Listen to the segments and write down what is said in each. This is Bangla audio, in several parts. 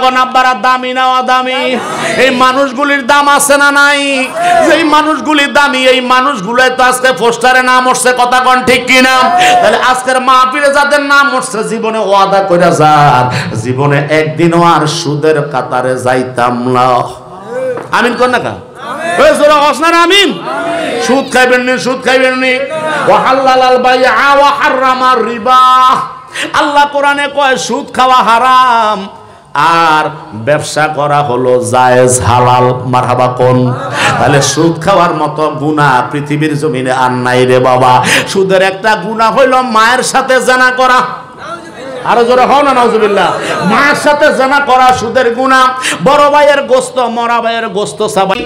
কোন আব্বারা দামি না অদামি? এই মানুষগুলির দাম আছে না নাই? যেই মানুষগুলির দামি এই মানুষগুলোই তো আজকে পোস্টারে নাম উঠছে, কথা কোন ঠিক কিনা? তাহলে আজকের মাহফিলে যাদের নাম উঠছে জীবনে ওয়াদা কইরা যান জীবনে একদিনও আর সুদের কাতারে যাইতাম না। আমিন কোন না কা? ওই জোরে হসনা আমিন। সুদ খাইবেন নি, সুদ খাইবেন নি। ওয়া হালালাল বাইআ ওয়া হারামার রিবা। আল্লাহ কোরআনে কয় সুদ খাওয়া হারাম আর ব্যবসা করা হলো জায়েজ হালাল। মারহাবা কোন? তাহলে সুদ খাওয়ার মতো গুনাহ পৃথিবীর জমিনে আর নাই রে বাবা। সুদের একটা গুনাহ হইল মায়ের সাথে জিনা করা। আরো জোরে হও না নাউজুবিল্লাহ। মায়ের সাথে জিনা করা সুদের গুনাহ। বড় ভাইয়ের গোশত মরা ভাইয়ের গোশত সাবাই।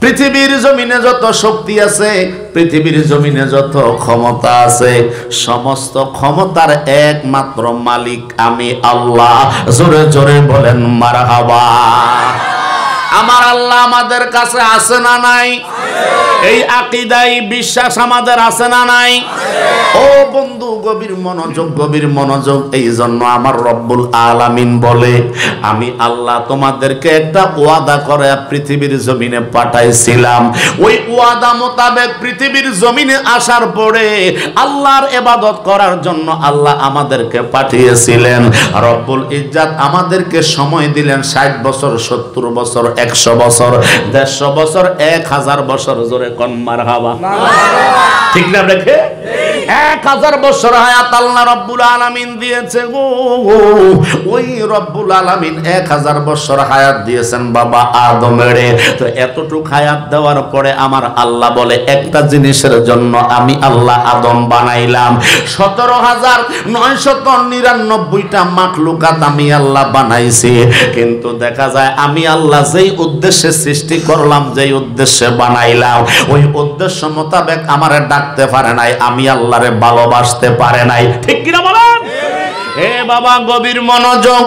পৃথিবীর জমিনে যত শক্তি আছে, পৃথিবীর জমিনে যত ক্ষমতা আছে, সমস্ত ক্ষমতার একমাত্র মালিক আমি আল্লাহ। জোরে জোরে বলেন মারহাবা। আমার আল্লাহ আমাদের কাছে আছে না নাই? এই আকীদাই বিশ্বাস আমাদের আছে না নাই? ও বন্ধু গভীর মনোযোগ, গভীর মনোযোগ। এই জন্য আমার রব্বুল আলামিন বলে আমি আল্লাহ তোমাদেরকে একটা ওয়াদা করে পৃথিবীর জমিনে পাঠাইছিলাম। ওই ওয়াদা মোতাবেক পৃথিবীর জমিনে আসার পরে আল্লাহর ইবাদত করার জন্য আল্লাহ আমাদেরকে পাঠিয়েছিলেন। রব্বুল ইজ্জাত আমাদেরকে সময় দিলেন 60 বছর, 70 বছর, 100 বছর, 150 বছর, 1000 বছর। জোরে কোন মারহাবা। ঠিক না রেখে 1000 বছর হায়াত আল্লাহ রব্বুল আলামিন দিয়েছে গো। ওই রব্বুল আলামিন 1000 বছর হায়াত দিয়েছেন বাবা আদমের। তো এতটুক হায়াত দেওয়ার পরে আমার আল্লাহ বলে একটা জিনিসের জন্য আমি আল্লাহ আদম বানাইলাম। 17,999টা মাখলুকাত আমি আল্লাহ বানাইছি। কিন্তু দেখা যায় আমি আল্লাহ যেই উদ্দেশ্যে সৃষ্টি করলাম, যেই উদ্দেশ্যে বানাইলাম, ওই উদ্দেশ্য মোতাবেক আমারে ডাকতে পারে নাই, আমি আল্লাহরে ভালোবাসতে পারে নাই। ঠিক কিনা বলেন? হে বাবা গভীর মনোযোগ।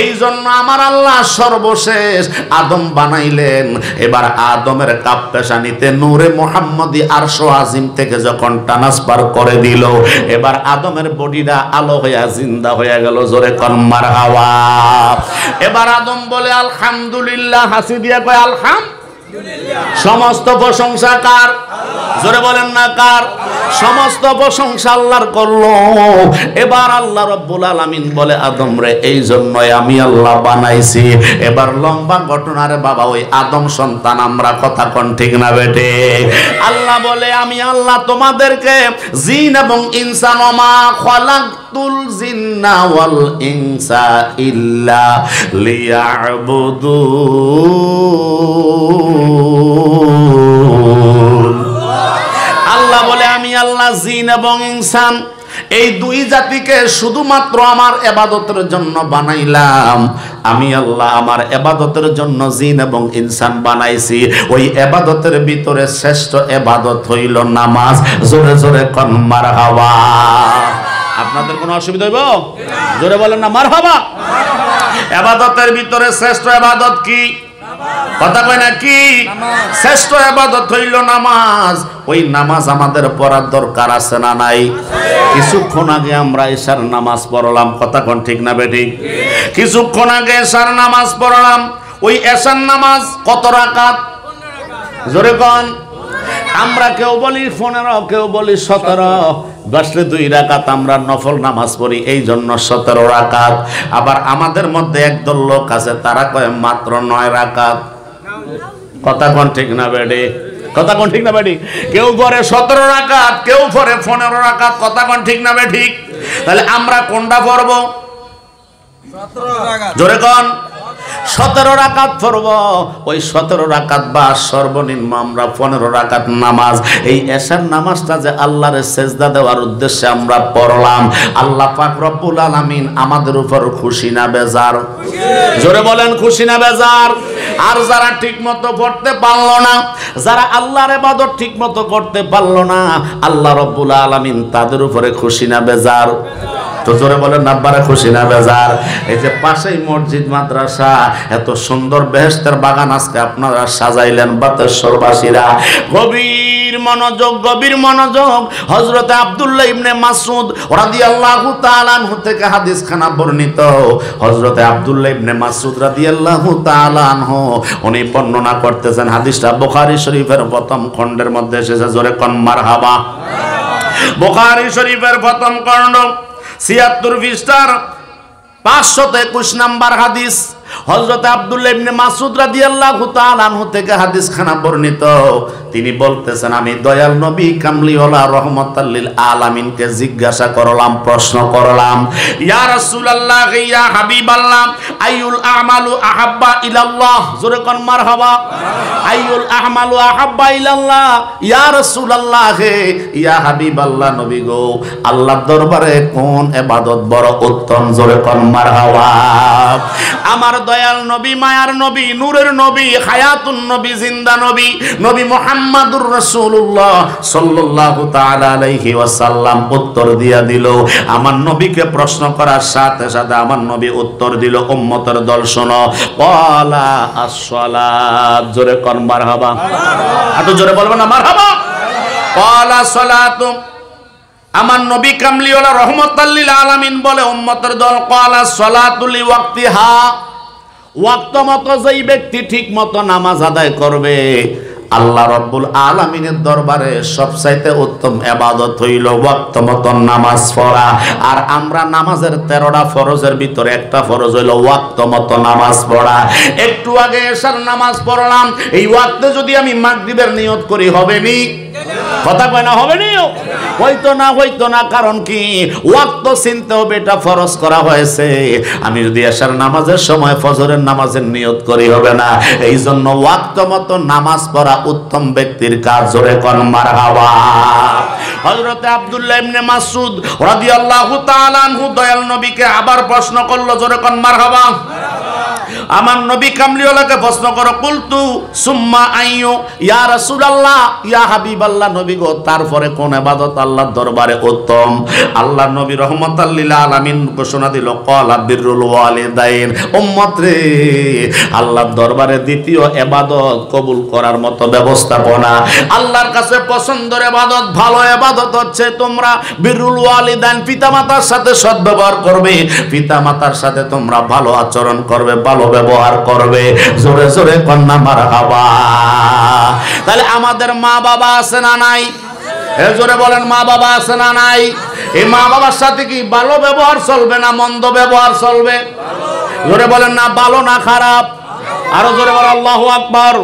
এই জন্য আমার আল্লাহ সর্বশেষ আদম বানাইলেন। এবার আদমের কাপ পেশানিতে নূরে মুহাম্মদী আরশ আজিম থেকে যখন ট্রান্সফার করে দিল, এবার আদমের বডিটা আলো হয়ে জিন্দা হয়ে গেল। জোরে কোন মারহাবা। এবার আদম বলে আলহামদুলিল্লাহ, হাসি দিয়ে কয় আলহামদুলিল্লাহ। সমস্ত প্রশংসা কার? জোরে বলেন না কার? সমস্ত প্রশংসা আল্লাহর করলো। এবার আল্লাহ রব্বুল আলামিন বলে আদম রে এই জন্যই আমি আল্লাহ বানাইছি। এবার লম্বা ঘটনা রে বাবা। ওই আদম সন্তান আমরা, কথা কোন ঠিক না বেটে? আল্লাহ বলে আমি আল্লাহ তোমাদেরকে জিন এবং ইনসান মা খালাকতুল জিন্না ওয়াল ইনসা ইল্লা লিয়াবুদুন। আল্লাহ বলে আমি আল্লাহ জিন এবং ইনসান এই দুই জাতিকে শুধুমাত্র আমার ইবাদতের জন্য বানাইলাম। আমি আল্লাহ আমার ইবাদতের জন্য জিন এবং ইনসান বানাইছি। ওই ইবাদতের ভিতরে শ্রেষ্ঠ ইবাদত হইল নামাজ। জোরে জোরে কোন মারহাবা। আপনাদের কোনো অসুবিধা হইব? জোরে বলেন না মারহাবা। ইবাদতের ভিতরে শ্রেষ্ঠ ইবাদত কি? কথা কয় না কি? শ্রেষ্ঠ ইবাদত হইল নামাজ। ওই নামাজ আমাদের পড়ার দরকার আছে না নাই? কিছুক্ষণ আগে আমরা ইশার নামাজ পড়লাম, কথা কোন ঠিক না বেঠিক? কিছুক্ষণ আগে ইশার নামাজ পড়লাম। ওই ইশার নামাজ কত রাকাত? জোরে কোন। আমরা কেউ বলি 15, কেউ বলি 17। 10-2 রাকাত আমরা নফল নামাজ পড়ি, এই জন্য 17 রাকাত। আবার আমাদের মধ্যে একদল লোক আছে তারা কয় মাত্র 9 রাকাত। কথা কোন ঠিক না বেডি? কথা কোন ঠিক না বেডি? কেউ করে 17 রাকাত, কেউ করে 15 রাকাত। কথা কোন ঠিক না বেঠিক? তাহলে আমরা কোনটা পড়ব? 17 রাকাত। জোরে কোন? 17 রাকাত পড়ব। ওই 17 রাকাত বা সর্বনিম্ন আমরা 15 রাকাত নামাজ, এই এশার নামাজটা যে আল্লাহর সেজদা দেওয়ার উদ্দেশ্যে আমরা পড়লাম, আল্লাহ পাক রব্বুল আলামিন আমাদের উপর খুশি না বেজার? জোরে বলেন খুশি না বেজার? আর যারা ঠিক মতো পড়তে পারলো না, যারা আল্লাহর ইবাদত ঠিক মতো করতে পারলো না, আল্লাহ রব্বুল আলামিন তাদের উপরে খুশি না বেজার? তো জোরে বলেন আব্বারা খুশি না বেজার? এই যে পাশেই মসজিদ মাদ্রাসা, এত সুন্দর বেহেশতের বাগান আজকে আপনারা সাজাইলেন বাতেশ্বরবাসীরা। গভীর মনোযোগ, গভীর মনোযোগ। হযরতে আব্দুল্লাহ ইবনে মাসউদ রাদিয়াল্লাহু তাআলা আনহু থেকে হাদিস খানা বর্ণিত। হযরতে আব্দুল্লাহ ইবনে মাসউদ রাদিয়াল্লাহু তাআলা আনহু উনি বর্ণনা করতেছেন, হাদিসটা বুখারী শরীফের প্রথম খণ্ডের মধ্যে এসেছে। জোরে কোন মারহাবা। বুখারী শরীফের প্রথম খণ্ড ৭৬ পৃষ্ঠার ৫২১ নাম্বার হাদিস। হযরতে আব্দুল্লাহ ইবনে মাসউদ রাদিয়াল্লাহু তাআলা আনহু থেকে হাদিস খানা বর্ণিত। তিনি বলতেছেন, আমি দয়াল নবী কামলিওয়ালা রাহমাতাল লিল আলামিনকে জিজ্ঞাসা করলাম, প্রশ্ন করলাম, ইয়া রাসূলুল্লাহ ইয়া হাবিবাল্লাহ আইয়ুল আমালু আহাব্বা ইলাল্লাহ। জোরে কোন মারহাবা। আইয়ুল আমালু আহাব্বা ইলাল্লাহ, ইয়া রাসূলুল্লাহ ইয়া হাবিবাল্লাহ, নবী গো আল্লাহর দরবারে কোন ইবাদত বড় উত্তম? জোরে কোন মারহাবা। আমার দয়াল নবী, মায়ার নবী, নূরের নবী, হায়াতুন নবী, জিন্দা নবী, নবী মুহাম্মাদুর রাসূলুল্লাহ সাল্লাল্লাহু তাআলা আলাইহি ওয়াসাল্লাম উত্তর দিয়া দিল। আমার নবীকে প্রশ্ন করার সাথে সাথে আমার নবী উত্তর দিল, উম্মতের দল শোনো, ক্বালা আস-সালাত। জোরে কোন মারহাবা। এত জোরে বলবেন না মারহাবা। ক্বালা সালাতু। আমার নবী কামলিওয়ালা রাহমাতাল লিল আলামিন বলে, উম্মতের দল, ক্বালা সালাতু লিওয়াক্তিহা। ওয়াক্ত মতো যেই ব্যক্তি ঠিক মতো নামাজ আদায় করবে, আল্লাহ রাব্বুল আলামিনের দরবারে সবচাইতে উত্তম ইবাদত হইল ওয়াক্ত মতো নামাজ পড়া। আর আমরা নামাজের 13টা ফরজের ভিতরে একটা ফরজ হইল ওয়াক্ত মতো নামাজ পড়া। একটু আগে এশার নামাজ পড়লাম, এই ওয়াক্তে যদি আমি মাগরিবের নিয়ত করি হবে নি? কথা কয় না হবে নি? হইতো না। কারণ কি? ওয়াক্ত চিনতে হবে, এটা ফরজ করা হয়েছে। আমি যদি এশার নামাজের সময় ফজরের নামাজের নিয়ত করি হবে না। এই জন্য ওয়াক্ত মতো নামাজ পড়া উত্তম ব্যক্তির কাজ। জোরে কোন মারহাবা। হযরতে আব্দুল্লাহ ইবনে মাসউদ রাদিয়াল্লাহু তাআলা আনহু দয়াল নবীকে আবার প্রশ্ন করলো, জোরে কোন মারহাবা। আমার নবী কামলিওয়ালাকে প্রশ্ন করো, কুলতু সুম্মা আইয়ু ইয়া রাসূলুল্লাহ ইয়া হাবিবাল্লাহ, নবী গো তারপরে কোন ইবাদত আল্লাহর দরবারে উত্তম? আল্লাহর নবী রাহমাতাল লিল আলামিন ঘোষণা দিল, ক্বালা বিররুল ওয়ালিদাইন। উম্মত রে, আল্লাহর দরবারে দ্বিতীয় ইবাদত কবুল করার মতো ব্যবস্থাপনা, আল্লাহর কাছে পছন্দের ইবাদত, ভালো ইবাদত হচ্ছে তোমরা বিররুল ওয়ালিদাইন, পিতামাতার সাথে সদ্ব্যবহার করবে, পিতামাতার সাথে তোমরা ভালো আচরণ করবে, ভালো ব্যবহার করবে। জোরে জোরে কন্যা মারহাবা। তাহলে আমাদের মা বাবা আছে না নাই? জোরে বলেন, মা বাবা আছে না নাই? এই মা বাবার সাথে কি ভালো ব্যবহার চলবে না মন্দ ব্যবহার চলবে? জোরে বলেন না, ভালো না খারাপ? আরো জোরে বলেন আল্লাহু আকবার।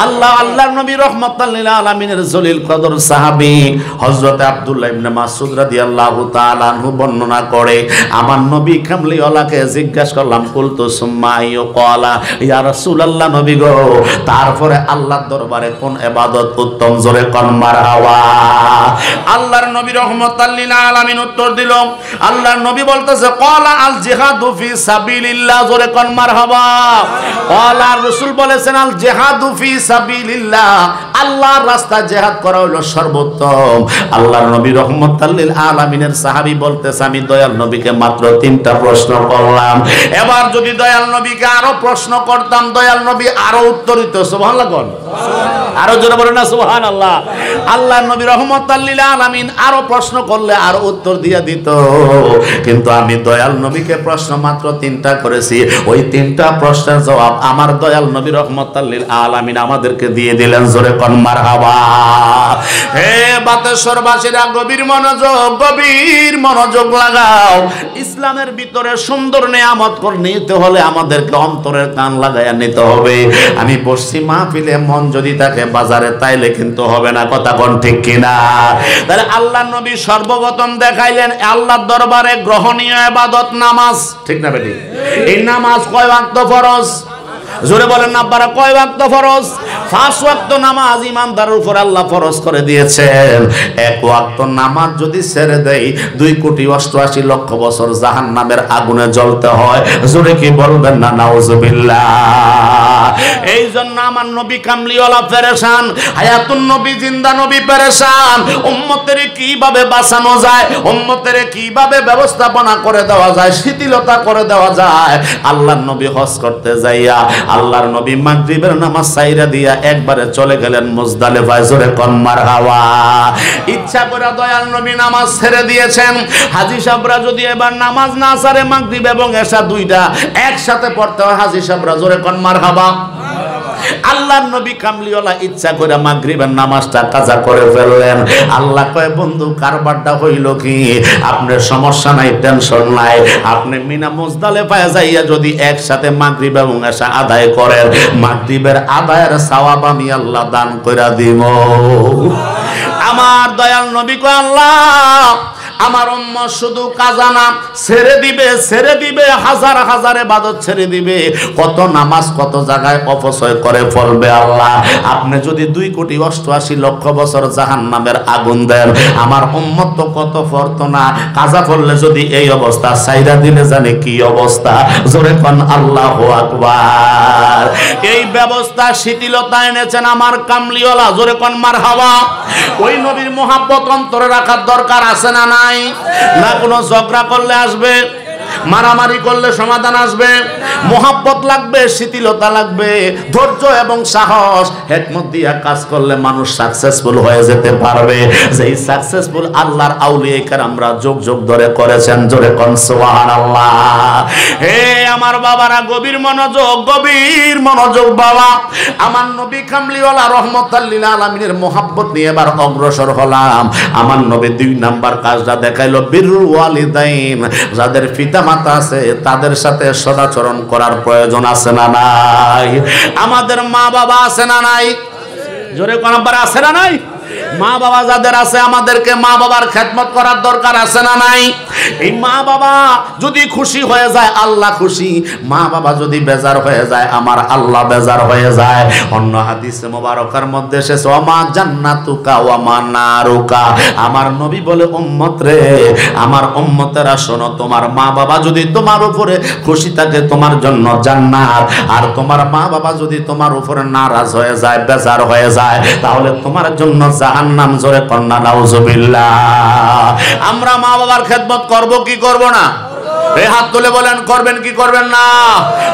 আল্লাহর নবী রাহমাতাল লিল আলামিনের জলিল কদর সাহাবী হযরত আব্দুল্লাহ ইবনে মাসউদ রাদিয়াল্লাহু তাআলা আনহু বর্ণনা করে, আমার নবী কামলিওয়ালাকে জিজ্ঞাসা করলাম, কুলতু সুম্মা আইয়ু, ক্বালা ইয়া রাসূলুল্লাহ, নবী গো তারপরে আল্লাহর দরবারে কোন ইবাদত উত্তম? জোরে কোন মারহাবা। আল্লাহর নবী রাহমাতাল লিল আলামিন উত্তর দিল, আল্লাহর নবী বলতেছে, ক্বালা আল জিহাদু ফি সাবিলিল্লাহ। জোরে কোন মারহাবা। আল্লাহর রাসূল বলেছেন, আল জিহাদু ফি সাবিলিল্লাহ, আল্লাহর রাস্তায় জিহাদ করা হলো সর্বোত্তম। আল্লাহর নবী রাহমাতাল লিল আলামিনের সাহাবী বলতেছে, আমি দয়াল নবীকে মাত্র 3টা প্রশ্ন করলাম, এবার যদি দয়াল নবীকে আরো প্রশ্ন করতাম, দয়াল নবী আরো উত্তর দিত। সুবহানাল্লাহ কোন? আরো জোরে বলেন না সুবহানাল্লাহ। আল্লাহর নবী রাহমাতাল লিল আলামিন আরো প্রশ্ন করলে আরো উত্তর দিয়ে দিত, কিন্তু আমি দয়াল নবীকে প্রশ্ন মাত্র 3টা করেছি। ওই 3টা প্রশ্নের জবাব আমার দয়াল নবী রাহমাতাল লিল আলামিন আমাদেরকে দিয়ে দিলেন। জোরে কোন মারহাবা। হে বাতেশ্বরবাসীরা, গভীর মনোযোগ লাগাও। ইসলামের ভিতরে সুন্দর নিয়ামত করে নিতে হলে আমাদেরকে অন্তরের কান লাগাইয়া নিতে হবে। আমি বসছি মাহফিলে, মন যদি থাকে বাজারে, তাইলে কিন্তু হবে না। কথা কোন ঠিক কিনা? তাহলে আল্লাহর নবী সর্বপ্রথম দেখাইলেন আল্লাহর দরবারে গ্রহণীয় ইবাদত নামাজ। ঠিক না বেটি? এই নামাজ কয় ওয়াক্ত ফরজ? জোরে বলেন না আব্বারা, কয় ওয়াক্ত ফরজ? 5 ওয়াক্ত নামাজ ইমানদারের উপর আল্লাহ ফরজ করে দিয়েছেন। 1 ওয়াক্ত নামাজ যদি ছেড়ে দেই 2,88,00,000 বছর জাহান্নামের আগুনে জ্বলতে হয়। জোরে কি বলবেন না নাউজুবিল্লাহ। এই জন্য আমার নবী কামলিওয়ালা পেরেশান, হায়াতুন নবী জিন্দা নবী পেরেশান। উম্মতের কিভাবে বাঁচানো যায়, উম্মতের কিভাবে ব্যবস্থাপনা করে দেওয়া যায়, শিথিলতা করে দেওয়া যায়। আল্লাহর নবী হজ করতে যাইয়া আল্লাহর নবী মাগরিবের নামাজ সাইরা দিয়া একবারে চলে গেলেন মুজদালিফায়। জোরে কোন মারহাবা। ইচ্ছা করে দয়াল নবী নামাজ ছেড়ে দিয়েছেন। হাজী সাহেবরা যদি এবার নামাজ না ছাড়ে, মাগরিব এবং এশা দুইটা একসাথে পড়তে হয়। হাজী সাহেবরা জোরে কোন মারহাবা। আল্লাহর নবী কামলিওয়ালা ইচ্ছা করে মাগরিবের নামাজটা কাজা করে ফেললেন। আল্লাহ কয়, বন্ধু কারবারটা হইল কি? আপনার সমস্যা নাই, টেনশন নাই। আপনি মিনা মুজদালিফায় যাইয়া যদি একসাথে মাগরিব এবং এশা আদায় করেন, মাগরিবের আদায়ের সওয়াব আমি আল্লাহ দান কইরা দিব। আমার দয়াল নবী কয়, আল্লাহ আমার উম্মত শুধু কাজা না, ছেড়ে দিবে হাজার হাজার ইবাদত ছেড়ে দিবে, কত নামাজ কত জায়গায় অপচয় করে ফেলবে। আল্লাহ আপনি যদি 2,88,00,000 বছর জাহান্নামের আগুন দেন, আমার উম্মত তো কত পড়তো না, কাজা করলে যদি এই অবস্থা, সাইরা দিলে জানে কি অবস্থা। জোরে কোন আল্লাহু আকবার। এই ব্যবস্থা শিথিলতা এনেছেন আমার কামলিওয়ালা। জোরে কোন মারহাবা। ওই নবীর মুহাব্বত অন্তরে রাখার দরকার আছে না নাই? না কোনো ঝগড়া করলে আসবে, মারামারি করলে সমাধান আসবে? মোহাব্বত লাগবে, শিথিলতা লাগবে, ধৈর্য এবং সাহস, হিকমত দিয়ে কাজ করলে মানুষ সাকসেসফুল হয়ে যেতে পারবে। যেই সাকসেসফুল আল্লাহর আউলিয়া কেরামরা যুগ যুগ ধরে করেছেন। জোরে কোন সুবহানাল্লাহ। হে আমার বাবারা, গভীর মনোযোগ বাবা। আমার নবী কামলিওয়ালা রহমাতুল লিল আলামিনের মোহাব্বত নিয়ে এবার অগ্রসর হলাম। আমার নবী 2 নাম্বার কাজটা দেখাইলো, বিররুল ওয়ালিদাইন। যাদের পিতা মাতা আছে তাদের সাথে সদাচরণ করার প্রয়োজন আছে না নাই? আমাদের মা বাবা আছে না নাই? জোরে কোন নাম্বার আছে না নাই? মা বাবা যাদের আছে, আমাদেরকে মা বাবার খেদমত করার দরকার আছে না নাই? এই মা বাবা যদি খুশি হয়ে যায়, আল্লাহ খুশি। মা বাবা যদি বেজার হয়ে যায়, আমার আল্লাহ বেজার হয়ে যায়। অন্য হাদিসে মোবারকার মধ্যে এসেছে, ওমা জান্নাতুকা ওমা নারুকা। আমার নবী বলে, উম্মত রে, আমার উম্মতেরা শোনো, তোমার মা বাবা যদি তোমার উপরে খুশি থাকে, তোমার জন্য জান্নাত। আর তোমার মা বাবা যদি তোমার উপরে নারাজ হয়ে যায়, বেজার হয়ে যায়, তাহলে তোমার জন্য জাহান্নাম। জোরে কন্না নাউজুবিল্লাহ। আমরা মা বাবার খেদমত করব কি করব না? এই হাত তুলে বলেন, করবেন কি করবেন না?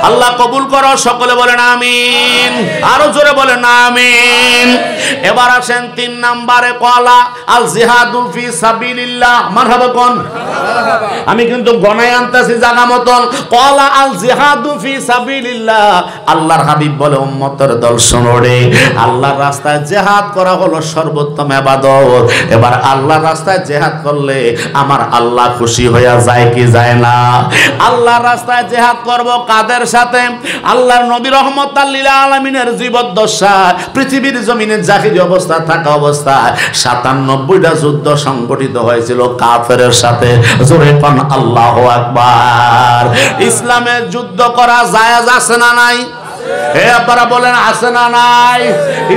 আল্লাহ কবুল করো। সকলে বলেন আমিন। আরো জোরে বলেন আমিন। এবার আসেন 3 নম্বরে, কলা আল জিহাদু ফি সাবিলিল্লাহ। মারহাবা কোন? আমি কিন্তু গনায় আনতেছি জায়গা মতন। কলা আল জিহাদু ফি সাবিলিল্লাহ। আল্লাহর হাবিব বলে, উম্মতের দল শোনো রে, আল্লাহর রাস্তায় জিহাদ করা হলো সর্বোত্তম ইবাদত। এবার আল্লাহর রাস্তায় জিহাদ করলে আমার আল্লাহ খুশি হয়ে যায় কি যায় না? আল্লাহর রাস্তায় জিহাদ করব কাদের সাথে? আল্লাহর নবী রাহমাতুল লিল আলামিনের জীবদ্দশা, পৃথিবীর জমিনে জাহিলি অবস্থা থাকা অবস্থায় 97টা যুদ্ধ সংগঠিত হয়েছিল কাফেরের সাথে। জোরে কোন আল্লাহু আকবার। ইসলামের যুদ্ধ করা জায়েজ আছে না নাই? হে আপনারা বলেন আছে না নাই?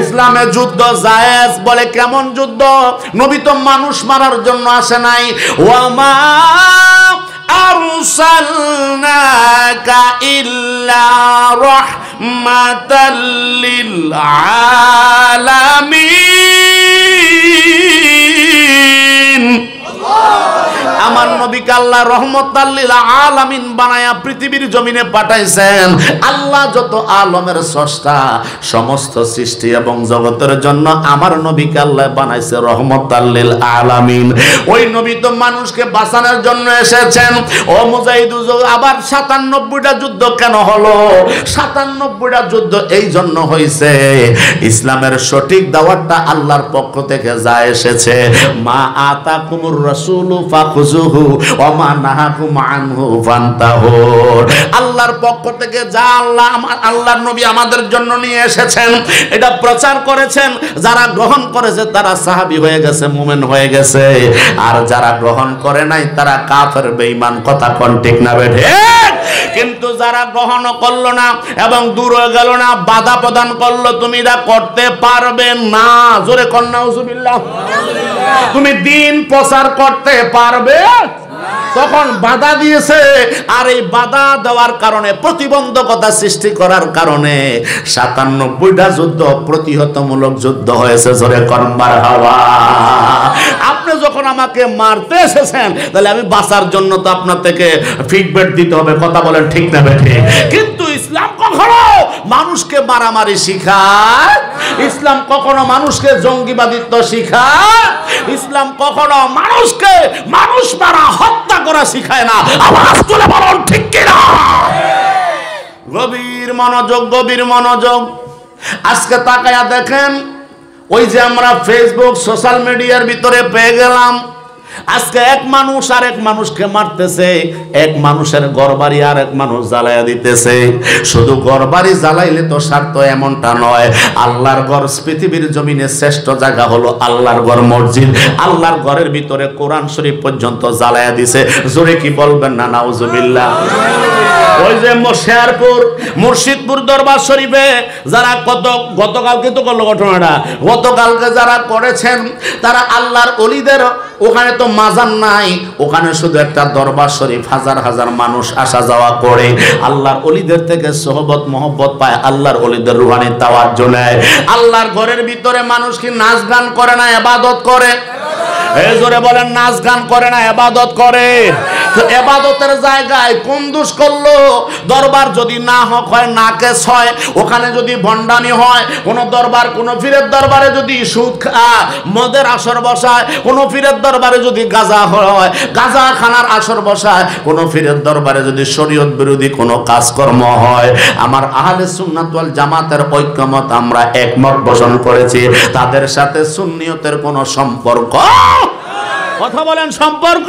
ইসলামে যুদ্ধ জায়েজ। বলে কেমন যুদ্ধ? নবী তো মানুষ মারার জন্য আসে নাই। ওয়ামা আরসালনাকা ইল্লা রাহমাতাল লিল আলামিন। আমার নবীকে আল্লাহ রহমাতাল লিল আলামিন বানায়া পৃথিবীর জমিনে পাঠাইছেন। আল্লাহ যত আলমের স্রষ্টা, সমস্ত সৃষ্টি এবং জগতের জন্য আমার নবীকে আল্লাহ বানাইছে রহমাতাল লিল আলামিন। ওই নবী তো মানুষকে বাঁচানোর জন্য এসেছেন। ও মুজাহিদুজ, আবার 97টা যুদ্ধ কেন হলো? 97টা যুদ্ধ এই জন্য হয়েছে, ইসলামের সঠিক দাওয়াতটা আল্লাহর পক্ষ থেকে যা এসেছে, মা আতাকুমুর রাসূলু ফাখুযুহু ওয়া মা নাহাকুম আনহু ফান্তাহু। আল্লাহর পক্ষ থেকে যা আল্লাহর নবী আমাদের জন্য নিয়ে এসেছেন, এটা প্রচার করেছেন। যারা গ্রহণ করেছে তারা সাহাবী হয়ে গেছে, মুমিন হয়ে গেছে। আর যারা গ্রহণ করে নাই তারা কাফের, বেঈমান। কথা কোন ঠিক না বেঠে? কিন্তু যারা গ্রহণ করলো না এবং দূর হয়ে গেল না, বাধা প্রদান করলো, তুমি এটা করতে পারবে না। জোরে কোন নাউজুবিল্লাহ। তুমি দিন প্রচার করতে পারবে তখন বাধা দিয়েছে, আর এই বাধা দেওয়ার কারণে, প্রতিবন্ধকতা সৃষ্টি করার কারণে ৯৭টা যুদ্ধ প্রতিহতমূলক যুদ্ধ হয়েছে। জোরে করবার হাওয়া। আপনি যখন আমাকে মারতে এসেছেন, তাহলে আমি বাঁচার জন্য তো আপনার থেকে ফিডব্যাক দিতে হবে। কথা বলেন ঠিক না বেঠিক? কিন্তু ইসলাম কখনো মানুষকে মারামারি শিখায়, ইসলাম কখনো মানুষকে জঙ্গিবাদিত্ব শিখায়, ইসলাম কখনো মানুষকে মানুষ মারা, হত্যা করা শিখায় না। আওয়াজ তুলে বলুন ঠিক কিনা? গভীর মনোযোগ, গভীর মনোযোগ। আজকে তাকায়া দেখেন, ওই যে আমরা ফেসবুক সোশ্যাল মিডিয়ার ভিতরে পেয়ে গেলাম, আজকে এক মানুষ আর এক মানুষকে মারতেছে, এক মানুষের ঘরবাড়ি আর এক মানুষ জ্বালাইয়া দিতেছে। শুধু ঘরবাড়ি জ্বালাইলে তো স্বার্থ এমনটা নয়। আল্লাহর ঘর, পৃথিবীর জমিনে শ্রেষ্ঠ জায়গা হলো আল্লাহর ঘর, মসজিদ। আল্লাহর ঘরের ভিতরে কোরআন শরীফ পর্যন্ত জ্বালাইয়া দিছে। জোরে কি বলবেন না নাউজুবিল্লাহ? ওই যে শেরপুর মুর্শিদপুর দরবার শরীফে যারা গতকালকে তো করলো ঘটনাটা, গতকালকে যারা করেছেন তারা আল্লাহর ওলিদের, ওখানে তো মাজার নাই, ওখানে শুধু একটা দরবার শরীফ, হাজার হাজার মানুষ আসা যাওয়া করে, আল্লাহর ওলিদের থেকে সোহবত মহব্বত পায়, আল্লাহর ওলিদের রুহানি তাওয়াজ্জু নেয়। আল্লাহর ঘরের ভিতরে মানুষ কি নাচ গান করে না, ইবাদত করে? এই জোরে বলেন, নাচ গান করে না, ইবাদত করে। তো ইবাদতের জায়গায় কোন দোষ করলো? দরবার যদি না হয়, না কেস হয়, ওখানে যদি ভণ্ডামি হয়, কোন দরবার, কোন পীরের দরবারে যদি সুদ মদের আসর বসায়, কোন পীরের দরবারে যদি গাঁজা হয়, গাঁজা খানার আসর বসায়, কোন পীরের দরবারে যদি শরীয়ত বিরোধী কোনো কাজকর্ম হয়, আমার আহলে সুন্নাত ওয়াল জামাতের ঐক্যমত, আমরা একমত পোষণ করেছি, তাদের সাথে সুন্নিয়তের কোনো সম্পর্ক, কথা বলেন, সম্পর্ক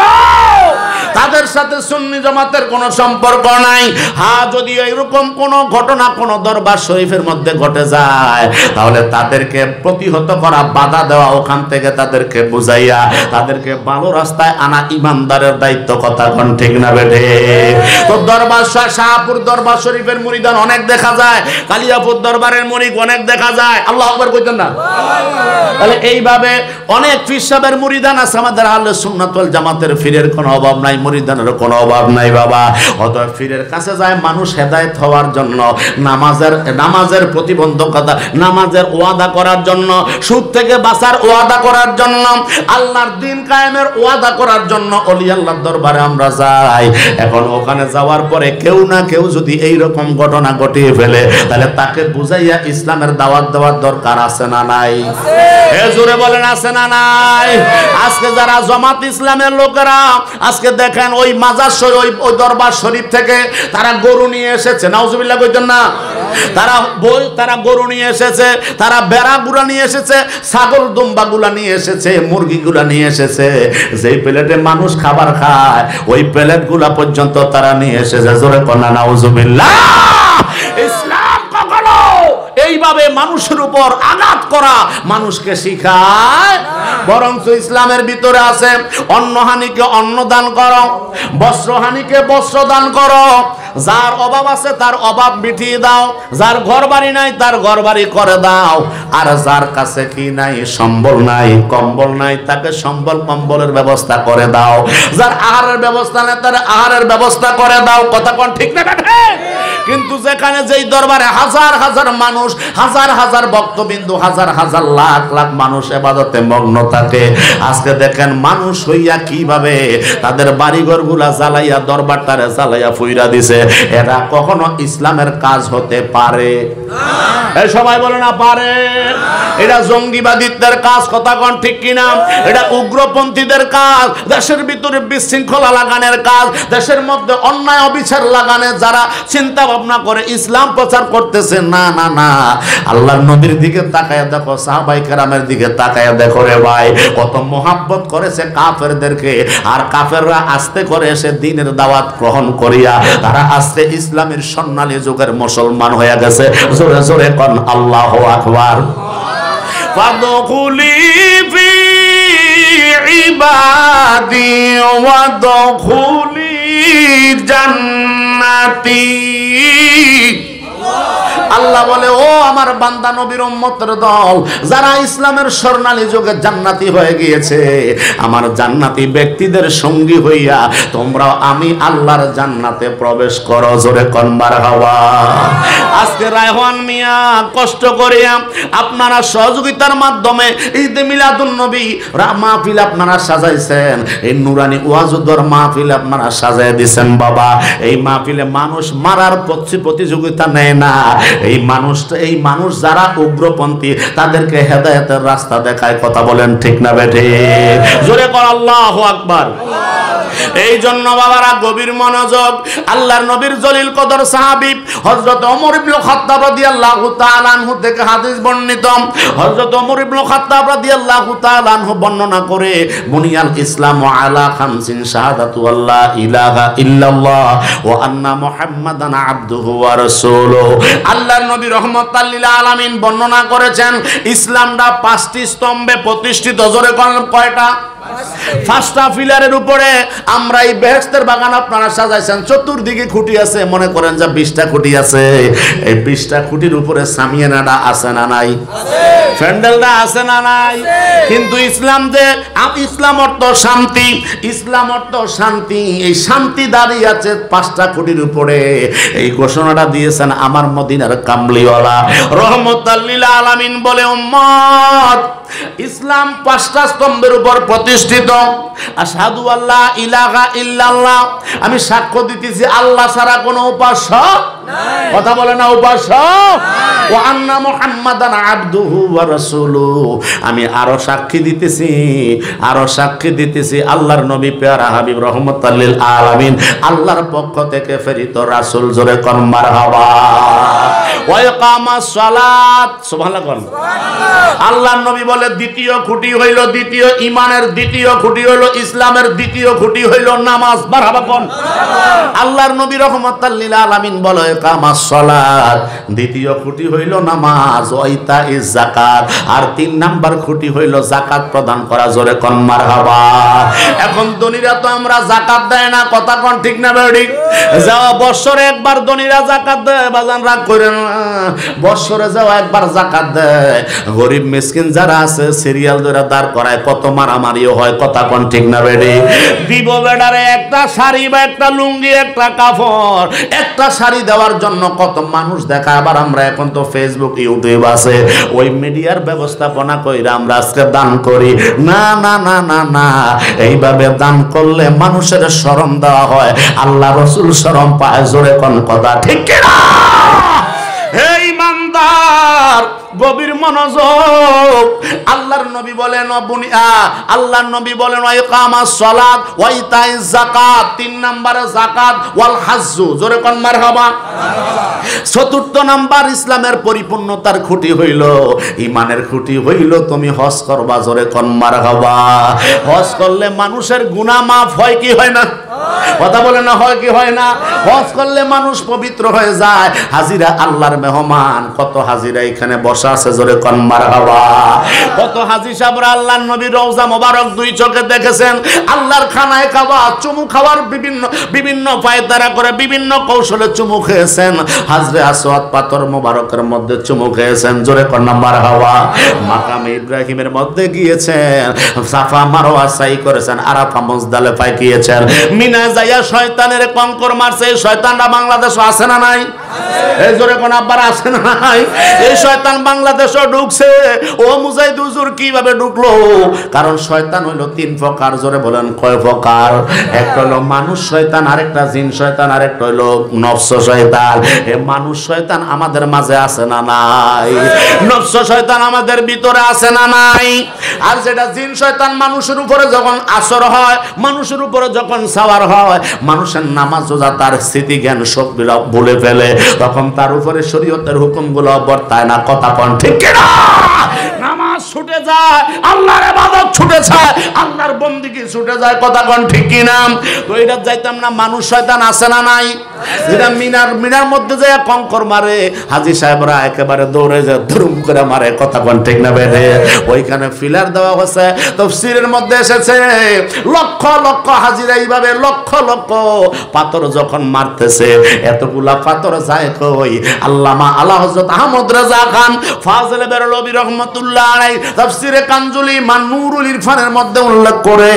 তাদের সাথে সুন্নি জামাতের কোনো সম্পর্ক নাই। হ্যাঁ, যদি এরকম কোনো ঘটনা কোনো দরবার শরীফের মধ্যে ঘটে যায়, তাহলে তাদেরকে প্রতিহত করা, বাধা দেওয়া, ওখান থেকে তাদেরকে বুঝাইয়া তাদেরকে ভালো রাস্তায় আনা ইমানদারের দায়িত্ব। কথা কোন ঠিক না বেঠে? তো দরবার শাহপুর দরবার শরীফের মুরিদান অনেক দেখা যায়, কালিয়াপুর দরবারের মুরিদ অনেক দেখা যায়। আল্লাহু আকবার কইতেন না? তাহলে এইভাবে অনেক পীর সাহেবের মুরিদান আছে। আমাদের আহলে সুন্নাত ওয়াল জামাতের পীরের কোনো অভাব নাই, মুরিদানের কোনো অভাব নাই বাবা। অতএব পীরের কাছে যায় মানুষ হেদায়েত হওয়ার জন্য, নামাজের প্রতিবন্ধকতা, নামাজের ওয়াদা করার জন্য, সুদ থেকে বাঁচার ওয়াদা করার জন্য, আল্লাহর দ্বীন কায়েমের ওয়াদা করার জন্য ওলি আল্লাহর দরবারে আমরা যাই। এখন ওখানে যাওয়ার পরে কেউ না কেউ যদি এই রকম ঘটনা ঘটিয়ে ফেলে, তাহলে তাকে বুঝাইয়া ইসলামের দাওয়াত দেওয়ার দরকার আছে না নাই? এ জোরে বলেন, আছে না নাই? আজকে যারা জামাত ইসলামের লোকেরা, আজকে দেখেন ওই মাজার শরীফ, ওই দরবার শরীফ থেকে তারা গরু নিয়ে এসেছে, নাউজুবিল্লাহ কইতেন না? তারা গরু নিয়ে এসেছে, তারা বেড়া গুলা নিয়ে এসেছে, ছাগল দুম্বা গুলা নিয়ে এসেছে, মুরগি গুলা নিয়ে এসেছে। যেই প্লেটে মানুষ খাবার খায়, ওই প্লেট গুলা পর্যন্ত তারা নিয়ে এসেছে। জোরে কন্যা নাউজুবিল্লাহ। ইসলাম কখনো এইভাবে মানুষের উপর আঘাত করা মানুষকে শিখায়, বরঞ্চ ইসলামের ভিতরে আছে অন্নহানিকে অন্ন দান করো, বস্ত্রহানিকে বস্ত্র দান করো, যার অভাব আছে তার অভাব মিটিয়ে দাও, যার ঘর বাড়ি নাই তার ঘর বাড়ি করে দাও, আর যার কাছে কি নাই, সম্বল নাই, কম্বল নাই, তাকে সম্বল কম্বলের ব্যবস্থা করে দাও, যার আহারের ব্যবস্থা নেই তার আহারের ব্যবস্থা করে দাও। কথা কোন ঠিক না বেঠে? কিন্তু যেখানে যেই দরবারে হাজার হাজার মানুষ, হাজার হাজার ভক্তবিন্দু, হাজার হাজার লাখ লাখ মানুষ ইবাদতে মগ্ন থাকে, আজকে দেখেন মানুষ হইয়া কিভাবে তাদের বাড়িঘর গুলা জ্বালাইয়া, দরবারটারে জ্বালাইয়া ফুইরা দিছে। এরা কখনো ইসলামের কাজ হতে পারে? এই সবাই বলে না পারে। এটা জঙ্গিবাদীদের কাজ। কথা কোন ঠিক কিনা? এটা উগ্রপন্থীদের কাজ, দেশের ভিতরে বিশৃঙ্খলা লাগানোর কাজ, দেশের মধ্যে অন্যায় অবিচার লাগানে যারা চিন্তা ভাবনা করে ইসলাম প্রচার করতেছে। না না না, আল্লাহর নবীর দিকে তাকায়া দেখো, সাহাবায়ে কেরামের দিকে তাকায়া দেখো রে ভাই, কত মোহাব্বত করেছে কাফেরদেরকে, আর কাফেররা আস্তে করে এসে দ্বীনের দাওয়াত গ্রহণ করিয়া তারা আস্তে ইসলামের স্বর্ণালী যুগের মুসলমান হয়ে গেছে। জোরে জোরে কোন আল্লাহু আকবার। ফাদখুলি ফি ইবাদি ওয়াদখুলি জান্নাতি। আল্লাহ বলে, ও আমার বান্দা নবীর উম্মতের দল, যারা ইসলামের স্বর্ণালী যুগে জান্নাতি হয়ে গিয়েছে, আমার জান্নাতি ব্যক্তিদের সঙ্গী হইয়া তোমরা আমি আল্লাহর জান্নাতে প্রবেশ করো। জোরে কোন মারহাবা। আজকে রায়হান মিয়া কষ্ট করিয়া আপনারা সহযোগিতার মাধ্যমে ঈদে মিলাদুন নবী মাহফিল আপনারা সাজাইছেন, এই নুরানি ওয়াজুদর মাহফিল আপনারা সাজাই দিয়েছেন। বাবা, এই মাহফিলে মানুষ মারার প্রতিযোগিতা নেয় না, এই মানুষ যারা উগ্রপন্থী তাদেরকে হেদায়েতের রাস্তা দেখায়। কথা বলেন ঠিক না বেঠে? জোরে কর আল্লাহু আকবার। এই জন্য বাবারা গভীর মনোযোগ। আল্লাহর নবীর জলিল কদর সাহাবী হযরত ওমর ইবনে খাত্তাব রাদিয়াল্লাহু তাআলা আনহু থেকে হাদিস বর্ণিত। হযরত ওমর ইবনে খাত্তাব রাদিয়াল্লাহু তাআলা আনহু বর্ণনা করে, বুনিয়াল ইসলামু আলা খামসিন শাহাদাতু আল্লা ইলাহা ইল্লাল্লাহ ওয়া আন্না মুহাম্মাদান আবদুহু ওয়া রাসূলুহু। আল্লাহর নবী রাহমাতাল লিল আলামিন বর্ণনা করেছেন, ইসলামটা 5টি স্তম্ভে প্রতিষ্ঠিত। জোরে বলেন কয়টা? 5টা পিলারের উপরে আমরা এই বেহেশতের বাগান আপনারা সাজাইছেন। চতুর্দিকে খুঁটি আছে, মনে করেন যে 20টা খুঁটি আছে। এই 20টা খুঁটির উপরে সামিয়ানাটা আছে না নাই? প্যান্ডেলটা আছে না নাই? কিন্তু ইসলাম অর্থ শান্তি, ইসলাম অর্থ শান্তি। এই শান্তি দাঁড়িয়ে আছে 5টা খুঁটির উপরে। এই ঘোষণাটা দিয়েছেন আমার মদিনার কামলিওয়ালা রহমতুল লিল আলামিন বলে, উম্মত, ইসলাম 5টা স্তম্ভের উপর প্রতিষ্ঠিত। আশহাদু আল্লা ইলাহা ইল্লাল্লাহ, আমি সাক্ষ্য দিতেছি আল্লাহ ছাড়া কোনো উপাস্য নাই। কথা বলে না উপাস্য। ওয়া আন্না মুহাম্মাদান আবদুহু ওয়া রাসূলুহু, আমি আরো সাক্ষী দিতেছি আল্লাহর নবী প্যারা হাবিব রাহমাতুল লিল আলামিন আল্লাহর পক্ষ থেকে প্রেরিত রাসূল। জোরে কোন মারহাবা। ওয়া ইকামাস সালাত, সুবহানাল্লাহ কোন। আল্লাহর নবী বলে, দ্বিতীয় খুঁটি হইল, দ্বিতীয় ঈমানের দ্বিতীয় খুঁটি হইল, ইসলামের দ্বিতীয় খুঁটি হইল নামাজ। মারহাবা কোন। আল্লাহর নবী রাহমাতুল লিল আলামিন বলে, ইকামাস সালাত, দ্বিতীয় খুঁটি হইল নামাজ, ওয়া ইতাইজ যাকাত, আর 3 নাম্বার খুঁটি হইল যাকাত প্রদান করা। জোরে কোন মারহাবা। এখন ধনীরা তো আমরা যাকাত দেয় না। কথা কোন ঠিক না বেড়ি? যাওয়া বছরে একবার ধনীরা যাকাত দেয়, বাজান রাগ করেন না, বছরে যাওয়া একবার যাকাত দেয়। গরিব মিসকিন যারা আছে সিরিয়াল ধরে দাঁড় করায়, কত মারামারিও হয়। কথা কোন ঠিক না বেড়ি? দিব বেডারে একটা শাড়ি বা একটা লুঙ্গি, একটা কাপড়, একটা শাড়ি দেওয়ার জন্য কত মানুষ দেখায়। আবার আমরা এখন তো ফেসবুক ইউটিউব আছে, ওই মিডিয়ার ব্যবস্থাপনা কইরা আমরা আজকে দান করি। না না না না না, এইভাবে দান করলে মানুষের শরম দেওয়া হয়, আল্লাহ রাসূল শরম পায়। জোরে কোন কথা ঠিক কি না? হে ইমানদার, গভীর মনোযোগ। আল্লাহর নবী বলেন, আল্লাহর নবী বলেন, ইকামাস সালাত ওয়া ইতাইজ যাকাত, 3 নম্বরে যাকাত, ওয়াল হাজ্জু। জোরে কোন মারহাবা। 4র্থ নাম্বার ইসলামের পরিপূর্ণতার খুঁটি হইল, ঈমানের খুঁটি হইল তুমি হজ করবা। জোরে কোন মারহাবা। হজ করলে মানুষের গুনাহ মাফ হয় কি হয় না? কথা বলে না, হয় কি হয় না? হজ করলে মানুষ পবিত্র হয়ে যায়। হাজিরা আল্লাহর মেহমান, কত হাজিরা এখানে বসা আছে। জোরে কোন মারহাবা। কত হাজি সাহেবরা আল্লাহর নবীর রওজা মোবারক 2 চোখে দেখেছেন। আল্লাহর খানায় খাওয়া, চুমু খাওয়ার বিভিন্ন পায়তারা করে বিভিন্ন কৌশলে চুমু খেয়েছেন। হাজরে আসওয়াদ পাথর মোবারকের মধ্যে চুমু খেয়েছেন। জোরে কোন মারহাবা। মাকামে ইব্রাহিমের মধ্যে গিয়েছেন, সাফা মারওয়া সাই করেছেন, আরাফা মুজদালিফায় গিয়েছেন। মিনা যাইয়া শয়তানের কঙ্কর মারছে। শয়তানরা বাংলাদেশে আছে না নাই? এই জোরে কোন আব্বার আছে না নাই? এই শয়তান বাংলাদেশে ঢুকছে। ও মুজাহিদ হুজুর কিভাবে ঢুকলো? কারণ শয়তান হইল 3 প্রকার। জোরে বলেন কয় প্রকার? একটা হলো মানুষ শয়তান, আরেকটা জিন শয়তান, আরেকটা হলো নফস শয়তান। এই মানুষ শয়তান আমাদের মাঝে আছে না নাই? নফস শয়তান আমাদের ভিতরে আছে না নাই? আর যেটা জিন শয়তান মানুষের উপরে যখন আসর হয়, মানুষের উপরে যখন সাওয়ার হয়, মানুষের নামাজ রোজা তার স্মৃতি জ্ঞান সবগুলো ভুলে ফেলে, তখন তার উপরে শরীয়তের হুকুমগুলো বর্তায় না। কথা কোন ঠিক কি না? নামাজ ছুটে যায়, আল্লাহ আল্লাহর ইবাদত ছুটে যায়, আল্লাহর বন্দেগী ছুটে যায়। কথা কোন ঠিক কি না? তো এটা যাইতাম না, মানুষ শয়তান আছে না নাই? যেটা মিনার মধ্যে যায় কঙ্কর মারে, হাজী সাহেবরা একেবারে দৌড়ে যায়, ধুম করে মারে। কথা কোন ঠিক না বেরে? ওইখানে ফিলার দেওয়া হয়েছে, তাফসীরের মধ্যে এসেছে লক্ষ লক্ষ হাজিরা এইভাবে লক্ষ লক্ষ পাথর যখন মারতেছে, এতগুলা পাথর যায় কই? আল্লামা আলা হযরত আহমদ রাজা খান ফাজলে বেরলভী রাহমাতুল্লাহ আলাইহি তাফসীরে কানজুল ইমান নূরুল ইরফানের মধ্যে উল্লেখ করে,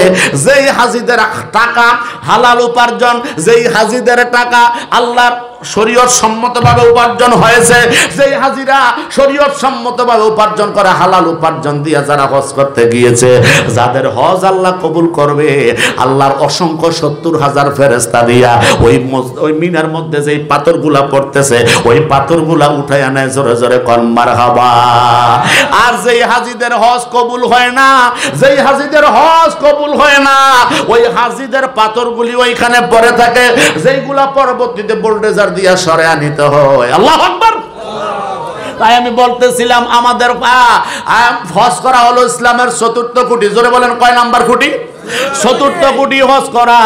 যেই হাজীদের টাকা হালাল উপার্জন, যেই হাজীদের টাকা আল্লাহর শরীয়ত সম্মতভাবে উপার্জন হয়েছে, যেই হাজিরা শরীয়ত সম্মতভাবে উপার্জন করে, হালাল উপার্জন দিয়ে যারা হজ করতে গিয়েছে, যাদের হজ আল্লাহ কবুল করবে, আল্লাহর অসংখ্য 70,000 ফেরেশতা দিয়া ওই মিনার মধ্যে যেই পাথরগুলা পড়তেছে, ওই পাথরগুলা উঠায় আনে। জোরে জোরে কোন মারহাবা। আর যেই হাজিদের হজ কবুল হয় না, যেই হাজিদের হজ কবুল হয় না, ওই হাজিদের পাথরগুলি ওইখানে পড়ে থাকে, যেইগুলা পরবর্তীতে বোল্ডেজার দিয়া সরে আনিতে হয়। আল্লাহু আকবার। তাই আমি বলতেছিলাম আমাদের হজ করা হলো ইসলামের চতুর্থ খুঁটি। জোরে বলেন কয় নাম্বার খুঁটি? চতুর্থ খুঁটি হজ করা।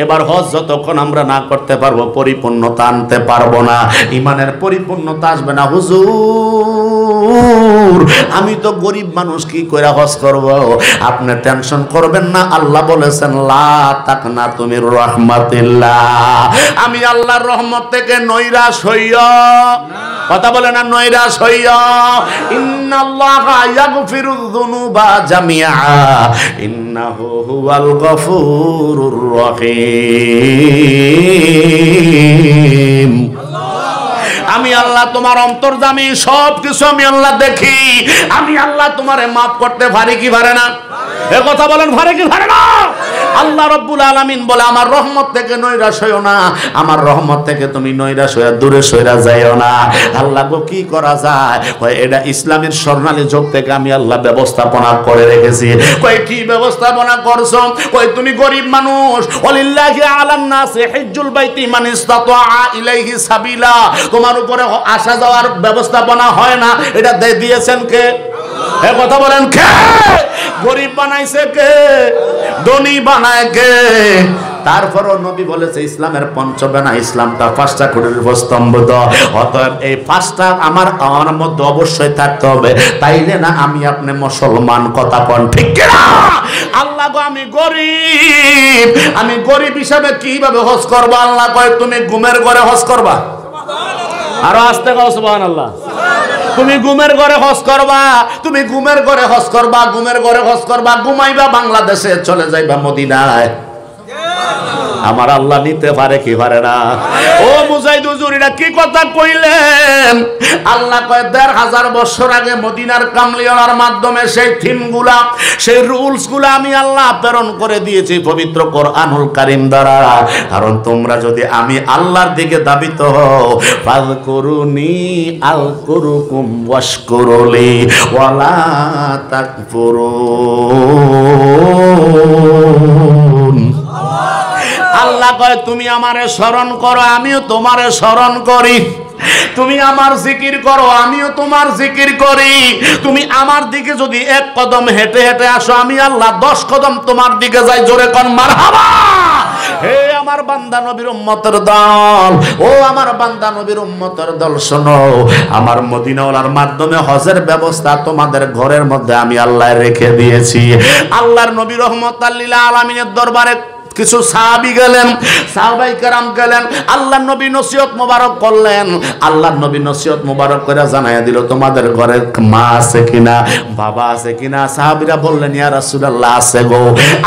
এবার হজ যতক্ষণ আমরা না করতে পারবো, পরিপূর্ণতা আনতে পারবো না, ইমানের পরিপূর্ণতা আসবে না। হুজুর আমি তো গরিব মানুষ, কি করে হজ করব? আপনি টেনশন করবেন না, আল্লাহ বলেছেন লা তাকনাতু মির রাহমাতিল্লাহ, আমি আল্লাহর রহমত থেকে নৈরাশ হইও। কথা বলে না, নৈরাশ হইও। ইন্নাল্লাহা ইয়াগফিরুয যুনুবা জামিআ ইন্নাহু হুয়াল গফুরুর রহিম। আমি আল্লাহ তোমার অন্তর্যামী, সব কিছু আমি আল্লাহ দেখি। আমি আল্লাহ তোমারে মাফ করতে পারি কি পারে না? এ কথা বলেন, পারে কি পারে না? আল্লাহ রাব্বুল আলামিন বলে আমার রহমত থেকে নৈরাশ হইও না, আমার রহমত থেকে তুমি নৈরাশ হয়ে দূরে সইরা যাইও না। আল্লাহ গো কি করা যায়? কয় এটা ইসলামের স্বর্ণালী যুগ থেকে আমি আল্লাহ ব্যবস্থাপনা করে রেখেছি। কয় কি ব্যবস্থাপনা করছো? কয় তুমি গরিব মানুষ, ওয়ালিল্লাহি আলান নাসি হিজ্জুল বাইতি মান ইসতাতা ইলাইহি সাবিলা, তোমার উপরে আসা যাওয়ার ব্যবস্থাপনা হয় না, এটা দিয়েছেন কে? এ কথা বলেন, কে? গরিব বানাইছে কে? ধনী বানায় কে? তারপরও নবী বলেছে ইসলামের পঞ্চবেনা, ইসলামটা 5টা খুঁটির উপর স্তম্ভিত। অতএব এই 5টা আমার মধ্যে অবশ্যই থাকতে হবে, তাইলে না আমি আপনি মুসলমান। কথা কোন ঠিক কিনা? আল্লাহ গো আমি গরিব, আমি গরিব হিসাবে কিভাবে হজ করবো? আল্লাহ কয় তুমি ঘুমের ঘরে হজ করবা। আরো আস্তে কও সুবহানাল্লাহ। তুমি ঘুমের ঘরে হজ করবা, তুমি ঘুমের ঘরে হজ করবা, ঘুমের ঘরে হজ করবা, ঘুমাইবা বাংলাদেশে, চলে যাইবা মদিনায়। আমার আল্লাহ নিতে পারে কি পারে না? ও মুজাহিদ হুজুর এটা কি কথা কইলেন? আল্লাহ কয় ১৫০০ বছর আগে মদিনার কামলিওয়ালার মাধ্যমে সেই থিমগুলা, সেই রুলসগুলা আমি আল্লাহ প্রেরণ করে দিয়েছি পবিত্র কোরআনুল কারীম দ্বারা। কারণ তোমরা যদি আমি আল্লাহর দিকে ধাবিত হও, ফাযকুরুনি আযকুরুকুম ওয়াশকুরুলি ওয়ালা তাকফুরুন। আল্লাহ কয় তুমি আমারে স্মরণ করো, আমিও তোমারে স্মরণ করি। তুমি আমার জিকির করো, আমিও তোমার জিকির করি। তুমি আমার দিকে যদি 1 কদম হেঁটে হেঁটে আসো, আমি আল্লাহ 10 কদম তোমার দিকে যাই। জোরে কোন মারহাবা। হে আমার বান্দা নবীর উম্মতের দল, ও আমার বান্দা নবীর উম্মতের দল, শোনো, আমার মদিনাওয়ালার মাধ্যমে হজের ব্যবস্থা তোমাদের ঘরের মধ্যে আমি আল্লাহ রেখে দিয়েছি। আল্লাহর নবী রাহমাতাল লিল আলামিনের দরবারে কিছু সাহাবী গেলেন, সাহাবায়ে কেরাম গেলেন, আল্লাহর নবী নসিহত মোবারক করলেন। আল্লাহর নবী নসিহত মোবারক করে জানাইয়া দিল তোমাদের ঘরে মা আছে কিনা, বাবা আছে কিনা। সাহাবীরা বললেন ইয়া রাসূলুল্লাহ আছে গো।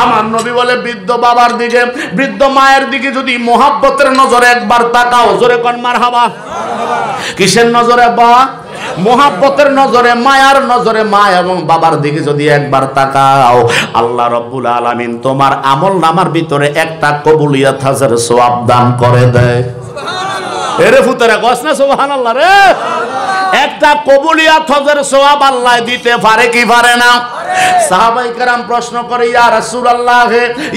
আমার নবী বলে বৃদ্ধ বাবার দিকে, বৃদ্ধ মায়ের দিকে যদি মোহাব্বতের নজরে একবার তাকাও, জোরে কোন মারহাবা। কিসের নজরে? বা মোহাব্বতের নজরে, মায়ার নজরে মা এবং বাবার দিকে যদি একবার তাকাও, আল্লাহ রাব্বুল আলামিন তোমার আমল নামার ভিতরে একটা কবুলিয়াত হাজার সওয়াব দান করে দেয়। এরে ফুতেরা কস না সুবহানাল্লাহ রে। একটা কবুলিয়াত হাজার সওয়াব আল্লাহ দিতে পারে কি পারে না? সাহাবায়ে কেরাম প্রশ্ন করে ইয়া রাসূলুল্লাহ,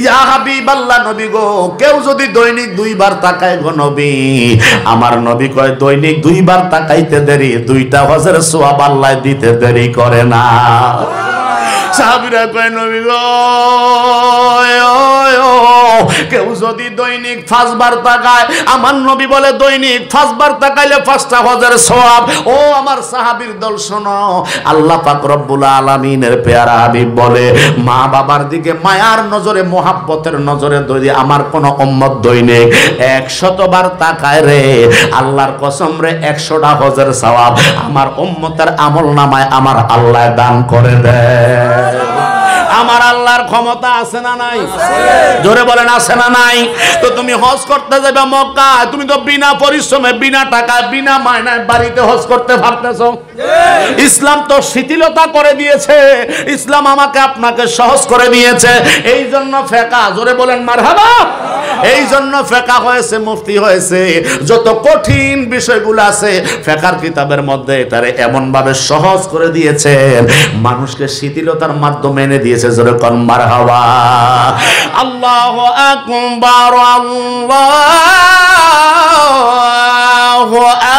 ইয়া হাবিবাল্লাহ, নবী গো, কেউ যদি দৈনিক 2 বার তাকায় গো নবী। আমার নবী কয় দৈনিক 2 বার তাকাইতে দেরি, 2টা হজের সওয়াব আল্লাহ দিতে দেরি করে না। সাহাবীরা কয় নবী গো, কেউ যদি দৈনিক 5 বার তাকায়, আমার নবী বলে দৈনিক 5 বার তাকাইলে 5টা হজের সওয়াব। ও আমার সাহাবীর দল শোনো, আল্লাহ পাক রব্বুল আলামিনের পেয়ারা হাবিব বলে মা বাবার দিকে মায়ার নজরে, মোহাব্বতের নজরে যদি আমার কোন উম্মত দৈনিক 100 বার তাকায় রে, আল্লাহর কসম রে 100টা হজের সওয়াব আমার উম্মতের আমলনামায় আমার আল্লাহ দান করে দেয়। আমার আল্লাহর ক্ষমতা আছে না নাই? জোরে বলেন আছে না নাই? তো তুমি হজ করতে যাবে মক্কা, তুমি তো বিনা পরিশ্রমে, বিনা টাকায়, বিনা মায়নায় বাড়িতে হজ করতে পারতেছো। ইসলাম তো শিথিলতা করে দিয়েছে, ইসলাম আমাকে আপনাকে সহজ করে দিয়েছে। এই জন্য ফিকহ, জোরে বলেন মারহাবা, এই জন্য ফিকহ হয়েছে, মুফতি হয়েছে। যত কঠিন বিষয়গুলো আছে ফিকহর কিতাবের মধ্যে এটারে এমন ভাবে সহজ করে দিয়েছেন, মানুষকে শিথিলতার মাধ্যমে এনে দিয়েছে। জোরে কোন মারহাবা। আল্লাহু আকবার, আল্লাহু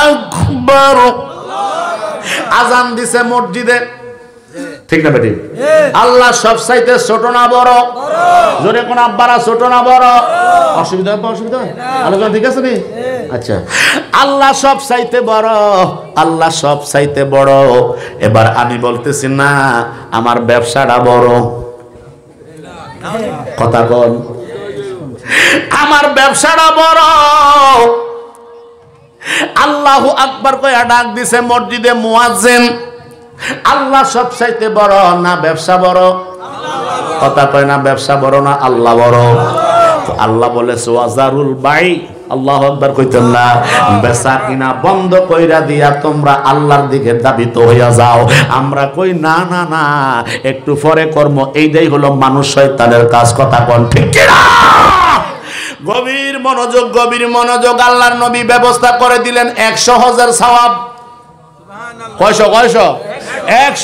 আকবার। আজান দিছে মসজিদে, ঠিক না বেটি? আল্লাহ সব চাইতে ছোট না বড়? জোরে কোন আব্বারা, ছোট না বড়? অসুবিধা হবে? অসুবিধা হয়? আলোচনা ঠিক আছে নি? আচ্ছা, আল্লাহ সব চাইতে বড়, আল্লাহ সব চাইতে বড়। এবার আমি বলতেছি না আমার ব্যবসাটা বড়, কথা কোন, আমার ব্যবসাটা বড়। আল্লাহু আকবার কইয়া ডাক দিছে মসজিদে মুয়াজ্জিন। আল্লাহ সব চাইতে বড় না ব্যবসা বড়? কথা কয় না ব্যবসা বড় না আল্লাহ বড়? তো আল্লাহ বলে ওয়াজারুল বাই, আল্লাহু আকবার কইতেন না, বেচা কিনা বন্ধ কইরা দিয়া তোমরা আল্লাহর দিকে ধাবিত হইয়া যাও। আমরা কই না না না, একটু পরে কর্ম। এইটাই হলো মানুষ শয়তানের কাজ। কথা কোন ঠিক কি না? গভীর মনোযোগ, গভীর মনোযোগ। আল্লাহর নবী ব্যবস্থা করে দিলেন 100 হজের সওয়াব। কয়শো?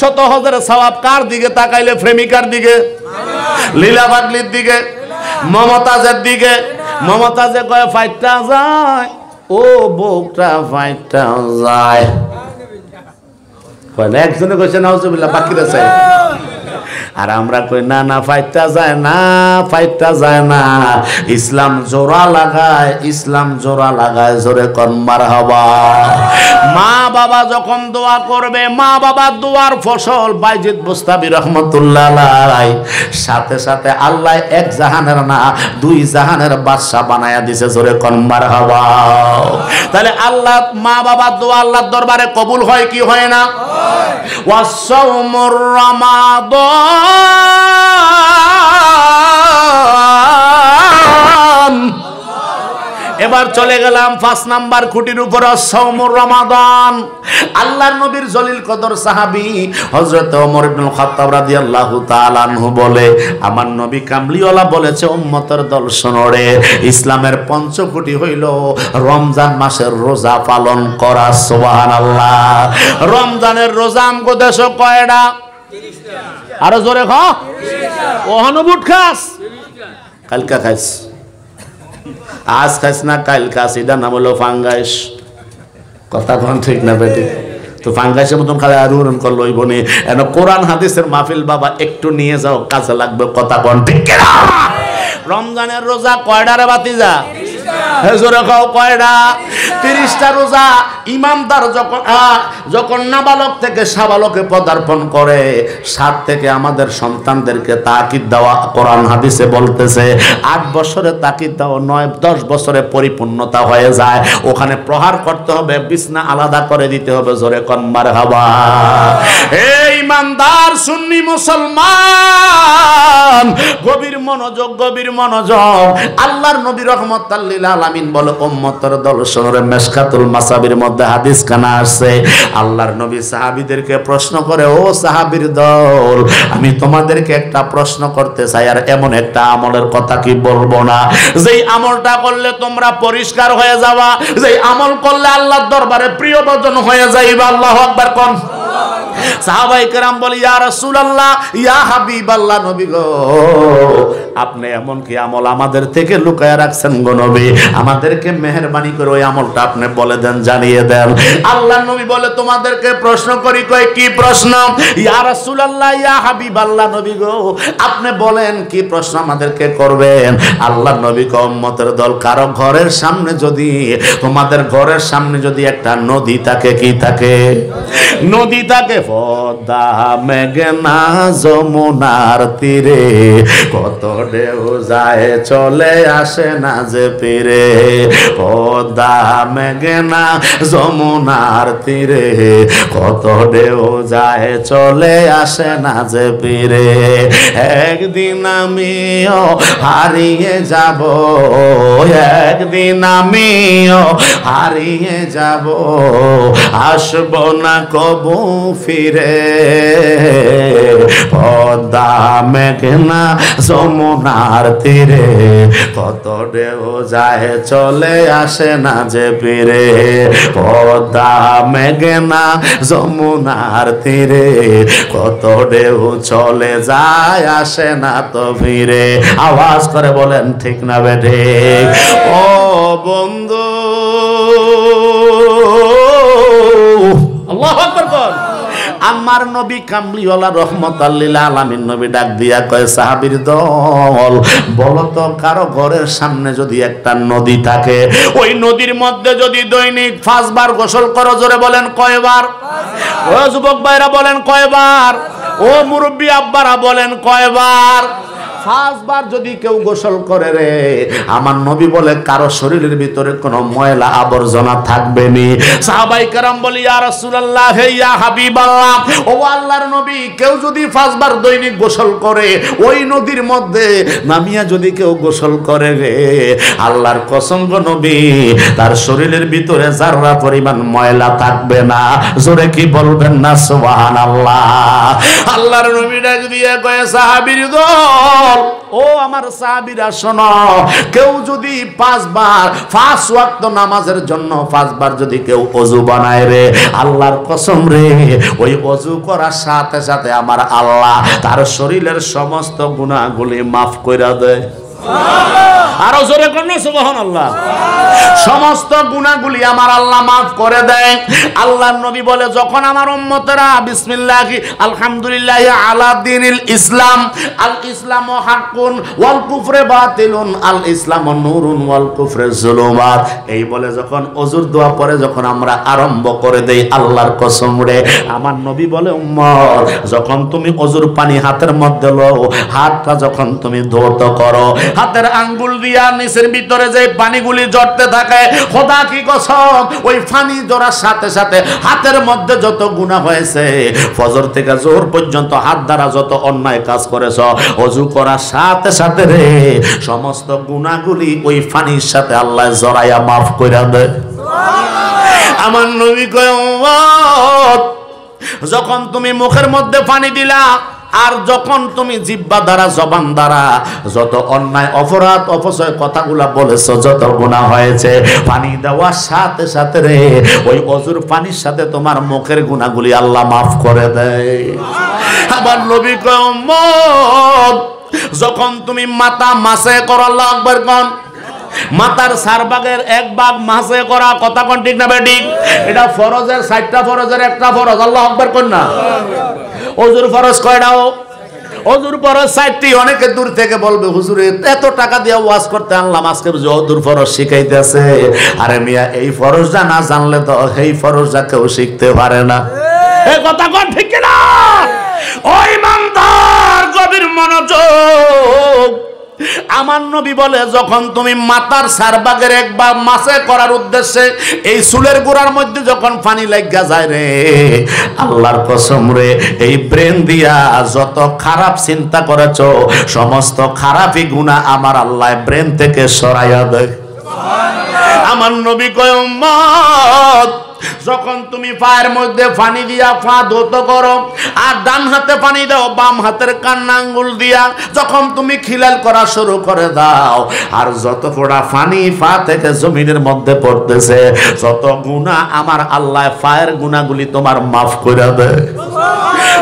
100 হজের সওয়াব। কার দিকে তাকাইলে? প্রেমিকার দিকে, লীলা পাগলির দিকে, মমতাজের দিকে। মমতাজে কয় ফাইটটা যায়, ও বুকটা ফাইটটা যায়। একজনে কইছে নাউজুবিল্লাহ, বাকিরা চাই। আর আমরা কই না না, ফাইটটা যায় না, ফাইটটা যায় না। ইসলাম জোড়া লাগায়, ইসলাম জোড়া লাগায়। জোরে কোন মারহাবা। মা বাবা যখন দোয়া করবে, মা বাবার দোয়ার ফসল বাইজিদ বুস্তামি রাহমাতুল্লাহ আলাইহি সাথে সাথে আল্লাহ এক জাহানের না 2 জাহানের বাদশা বানায়া দিয়েছে। জোরে কোন মারহাবা। তাহলে আল্লাহ, মা বাবার দোয়া আল্লাহর দরবারে কবুল হয় কি হয় না? ওয়াসাউমুর রমাদান। এবার চলে গেলাম 5 নাম্বার খুঁটির উপর, সাওমুর রমাদান। আল্লাহর নবীর জলিল কদর সাহাবী হযরত ওমর ইবনে খাত্তাব রাদিয়াল্লাহু তাআলা আনহু বলে, আমার নবী কামলিওয়ালা বলেছে উম্মতের দল শোনো রে, ইসলামের 5 খুঁটি হইল রমজান মাসের রোজা পালন করা। সুবহানাল্লাহ। রমজানের রোজা আমগো দেশ কয়টা? 30টা। আরো জোরে খ। 30টা। ওহনো বুট খাস? কালকা খাইস, আজ খাইস না কাল খাস। এটা নাম হলো ফাঙ্গাইস। কথা কোন ঠিক না বেটি? তো ফাঙ্গাইসের মতন খালি আরুরন করলো ওই বনে। এন কোরআন হাদিসের মাহফিল বাবা একটু নিয়ে যাও, কাজে লাগবে। কথা কোন ঠিক না? রমজানের রোজা কয়টা রে বাতিজা? 30টা। জোরে খাও কয়টা? 30টা রোজা। ইমামদার যখন নাবালক থেকে সাবালকে পদার্পণ করে, 7 থেকে আমাদের সন্তানদেরকে তাকিদ দেওয়া। কোরআন হাদিসে বলতেছে 8 বছরে তাকিদ দাও, 9-10 বছরে পরিপূর্ণতা হয়ে যায়। ওখানে প্রহার করতে হবে, বিছনা আলাদা করে দিতে হবে। জোরে কোন মারহাবা। এই ইমানদার সুন্নি মুসলমান, গভীর মনোযোগ, গভীর মনোযোগ। আল্লাহর নবী রাহমাতাল লিল আলামিন বলে উম্মতের দল শোনো রে। মিশকাতুল মাসাবির মধ্যে হাদিস কানা আছে। আল্লাহর নবী সাহাবীদেরকে প্রশ্ন করে, ও সাহাবীর দল, আমি তোমাদেরকে একটা প্রশ্ন করতে চাই, আর এমন একটা আমলের কথা কি বলবো না, যেই আমলটা করলে তোমরা পরিষ্কার হয়ে যাবা, যেই আমল করলে আল্লাহর দরবারে প্রিয়ভাজন হয়ে যাইবা। আল্লাহু আকবার কোন। সাহাবায়ে কেরাম বলে, ইয়া রাসূলুল্লাহ, ইয়া হাবিবাল্লাহ, নবী গো আপনি এমন কি আমল আমাদের থেকে লুকায় রাখছেন গো নবী, আমাদেরকে মেহেরবানি করে ওই আমলটা আপনি বলে দেন, জানিয়ে দেন। আল্লাহ নবী বলে তোমাদেরকে প্রশ্ন করি, কয় কি প্রশ্ন? ইয়া রাসূলুল্লাহ, ইয়া হাবিবাল্লাহ, নবী গো আপনি বলেন কি প্রশ্ন আমাদেরকে করবেন? আল্লাহ নবী কয় উম্মতের দল, কারো ঘরের সামনে যদি, তোমাদের ঘরের সামনে যদি একটা নদী থাকে, কি থাকে? নদী থাকে। পদ্মা মেঘনা যমুনার তীরে, কত ঢেউ যায় চলে আসে না যে ফিরে। পদ্মা মেঘনা যমুনার তীরে, কত ঢেউ যায় চলে আসে না যে ফিরে। একদিন আমিও হারিয়ে যাব, একদিন আমিও হারিয়ে যাব, আসব না কবু ফিরে। পদ্মা মেঘনা যমুনার তীরে, কত ঢেউ যায় চলে আসে না যে ফিরে। পদ্মা মেঘনা যমুনার তীরে, কত ঢেউ চলে যায় আসে না তো ফিরে। আওয়াজ করে বলেন ঠিক না বেঠে? ও বন্ধু, আল্লাহু আকবার বল। আমার নবী কামলিওয়ালা রহমাতাল লিল আলামিন নবী ডাক দিয়া কয়, সাহাবীর দল বলো তো কারো ঘরের সামনে যদি একটা নদী থাকে, ওই নদীর মধ্যে যদি দৈনিক 5 বার গোসল করো, জোরে বলেন কয়বার? ও যুবক ভাইরা বলেন কয়বার? ও মুরব্বী আব্বারা বলেন কয়বার? 5 বার যদি কেউ গোসল করে রে, আমার নবী বলে কারো শরীরের ভিতরে কোনো ময়লা আবর্জনা থাকবে না। সাহাবাই কেরাম বলি, ইয়া রাসূলুল্লাহ, হে ইয়া হাবিবাল্লাহ, ও আল্লাহর নবী, কেউ যদি 5 বার দৈনিক গোসল করে, ওই নদীর মধ্যে নামিয়া যদি কেউ গোসল করে রে, আল্লাহর কসম গো নবী, তার শরীরের ভিতরে যারা পরিমাণ ময়লা থাকবে না। জোরে কি বলবেন না সুবহানাল্লাহ? আল্লাহর নবী ডাক দিয়ে কয়, সাহাবীর দল, ও আমার সাহাবীরা শোনো, কেউ যদি 5 বার 5 ওয়াক্ত নামাজের জন্য 5 বার যদি কেউ ওযু বানায় রে, আল্লাহর কসম রে, ওই ওযু করার সাথে সাথে আমার আল্লাহ তার শরীরের সমস্ত গুনাহগুলি মাফ কইরা দেয়। আরো জোরে কোন সুবহানাল্লাহ। সমস্ত গুনাহগুলি আমার আল্লাহ মাফ করে দেয়। আল্লাহর নবী বলে, যখন আমার উম্মতেরা বিসমিল্লাহ আলহামদুলিল্লাহ আলা দ্বীনিল ইসলাম, আল ইসলামু হাক্কুন ওয়াল কুফরু বাতিলুন, আল ইসলামু নূরুন ওয়াল কুফরু যুলুমাত, এই বলে যখন ওযুর দোয়া পরে যখন আমরা আরম্ভ করে দেই, আল্লাহর কসম রে, আমার নবী বলে, উম্মত যখন তুমি ওযুর পানি হাতের মধ্যে লও, হাতটা যখন তুমি ধৌত করো, হাতের আঙ্গুল দিয়া নিচের ভিতরে যে পানিগুলি জড়তে থাকে, খোদা কি কসম, ওই পানি জড়ার সাথে সাথে হাতের মধ্যে যত গুনাহ হয়েছে, ফজর থেকে জোহর পর্যন্ত হাত দ্বারা যত অন্যায় কাজ করেছ, ওযু করার সাথে সাথে রে সমস্ত গুনাহগুলি ওই পানির সাথে আল্লাহ জড়াইয়া মাফ কইরা দেয়। আমার নবী কয়, উম্মত যখন তুমি মুখের মধ্যে পানি দিলা, আর যখন তুমি জিহ্বা দ্বারা জবান দ্বারা যত অন্যায় অপরাধ অপচয় কথাগুলা বলেছো, যত গুনাহ হয়েছে, পানি দেওয়ার সাথে সাথে রে ওই ওযুর পানির সাথে তোমার মুখের গুনাহগুলি আল্লাহ মাফ করে দেয়। আবার নবী কয়, উম্মত যখন তুমি মাথা মাসে করো, আল্লাহু আকবার কোন, মাথার 4 ভাগের 1 ভাগ মাসে করা, কথা কোন ঠিক না বেঠিক? এটা ফরজের 4টা ফরজের একটা ফরজ, আল্লাহু আকবার কোন না? ওযুর ফরজ কয়টাও? ওযুর ফরজ 4টি। অনেকে দূর থেকে বলবে, হুজুর এত টাকা দিয়ে ওয়াজ করতে আনলাম, আজকে ওযুর ফরজ শিখাইতেছে। আরে মিয়া, এই ফরজটা না জানলে তো এই ফরজটা কেউ শিখতে পারে না। এই কথা কোন ঠিক না? ও ইমানদার, গভীর মনোযোগ। আমার নবী বলে, যখন তুমি মাথার 4 ভাগের 1 ভাগ মাসে করার উদ্দেশ্যে এই চুলের গোড়ার মধ্যে যখন পানি লাগা যায় রে, আল্লাহর কসম রে, এই ব্রেন দিয়া যত খারাপ চিন্তা করেছো, সমস্ত খারাপই গুনাহ আমার আল্লাহ ব্রেন থেকে সরাইয়া দেয়। আমার নবী কয়, উম্মত যখন তুমি পায়ের মধ্যে পানি দিয়া পা ধৌত করো, আর ডান হাতে পানি দাও, বাম হাতের কান্না আঙ্গুল দিয়া যখন তুমি খিলাল করা শুরু করে দাও, আর যত ফোঁটা পানি পা থেকে জমিনের মধ্যে পড়তেছে, যত গুনাহ আমার আল্লাহ পায়ের গুনাহগুলি তোমার মাফ করে দেয়।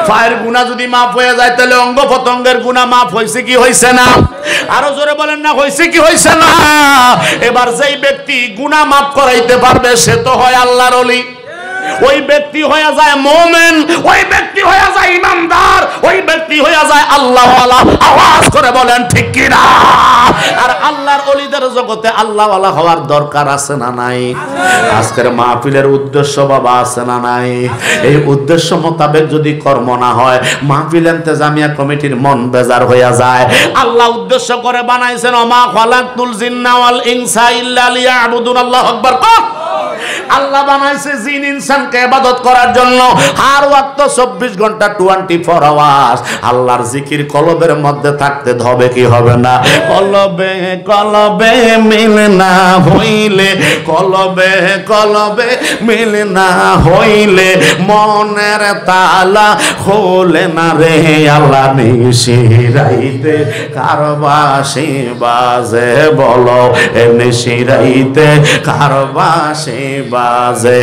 পায়ের গুনাহ যদি মাফ হয়ে যায় তাহলে অঙ্গ প্রত্যঙ্গের গুনাহ মাফ হইছে কি হইছে না? আরো জোরে বলেন না, হইছে কি হইছে না? এবার যেই ব্যক্তি গুনাহ মাফ করাইতে পারবে সে তো হয় আল্লাহর ওলি। ওই ব্যক্তি হয়ে যায় মুমিন, ওই ব্যক্তি হয়ে যায় ইমানদার, ওই ব্যক্তি হয়ে যায় আল্লাহওয়ালা। আওয়াজ করে বলেন ঠিক কি না? আর আল্লাহর ওলিদের জগতে আল্লাহওয়ালা হওয়ার দরকার আছে না নাই? আজকের মাহফিলের উদ্দেশ্য বাবা আছে না নাই? এই উদ্দেশ্য মোতাবেক যদি কর্ম না হয় মাহফিল ইন্তেজামিয়া কমিটির মন বেজার হয়ে যায়। আল্লাহ উদ্দেশ্য করে বানাইছেন ওমা খালাকতুল জিন্না ওয়াল ইনসা ইল্লা লিয়াবুদুন। আল্লাহু আকবার। আল্লাহ বানাইছে জিন ইনসানকে ইবাদত করার জন্য। আর ওয়াক্ত 24 ঘন্টা 24 আওয়ার্স আল্লাহর জিকির কলবের মধ্যে থাকতে হবে কি হবে না? কলবে কলবে মিল না হইলে, কলবে কলবে মিল না হইলে মনের তালা খোলে না রে আল্লাহ। নিশিরাইতে কারবাসি বাজে বলো, এ নিশিরাইতে কারবাসি বাজে,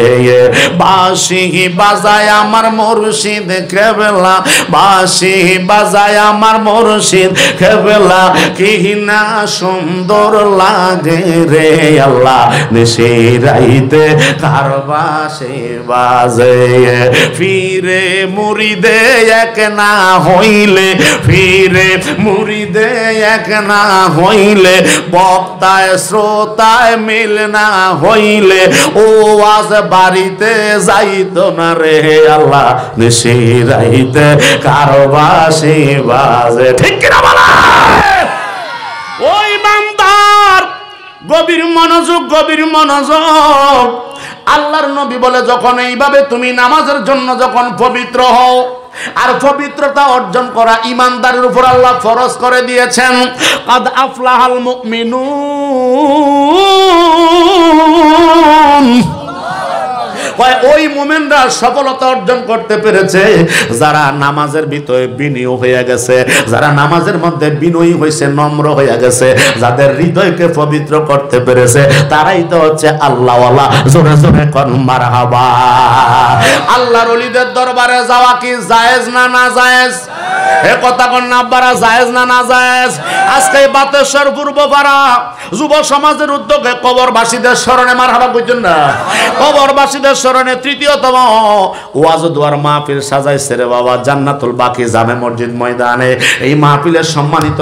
বাঁশি বাজায় আমার মুর্শিদ কেবলা, বাঁশি বাজায় আমার মুর্শিদ কেবলা, কি না সুন্দর লাগে রে আল্লাহ। নিশিরাইতে কারবাসি বাজে, ফিরে মুরিদে এক না হইলে, ফিরে মুরিদে এক না হইলে, বক্তায় শ্রোতায় মিল না হইলে ও আজ বাড়িতে যাইতো না রে আল্লাহ। নিশিরাইতে কারবাসি বাজে। ঠিক কিনা বলা? ওই বান্দার গভীর মনোযোগ, গভীর মনোযোগ। আল্লাহর নবী বলে যখন এইভাবে তুমি নামাজের জন্য যখন পবিত্র হও, আর পবিত্রতা অর্জন করা ইমানদারের উপর আল্লাহ ফরজ করে দিয়েছেন। কাদ আফলাহাল মুমিনুন, ওই মুমিনরা সফলতা অর্জন করতে পেরেছে যারা নামাজের ভিতরে বিনয়ী হয়ে গেছে, যারা নামাজের মধ্যে বিনয়ী হয়েছে, নম্র হয়ে গেছে, যাদের হৃদয়কে পবিত্র করতে পেরেছে, তারাই তো হচ্ছে আল্লাহওয়ালা। জোরে জোরে কোন মারহাবা। আল্লাহর ওলিদের দরবারে যাওয়া কি জায়েজ না না জায়েজ? এ কথা কোন না আব্বারা, জায়েজ না না জায়েজ? আজকে বাতেশ্বর পূর্বপাড়া যুব সমাজের উদ্যোগে কবরবাসীদের স্মরণে মারহাবা কইতেন না? কবরবাসীদের স্মরণে তৃতীয়তম ওয়াজ দুয়ার মাহফিল সাজাইছে রে বাবা জান্নাতুল বাকি জামে মসজিদ ময়দানে। এই মাহফিলের সম্মানিত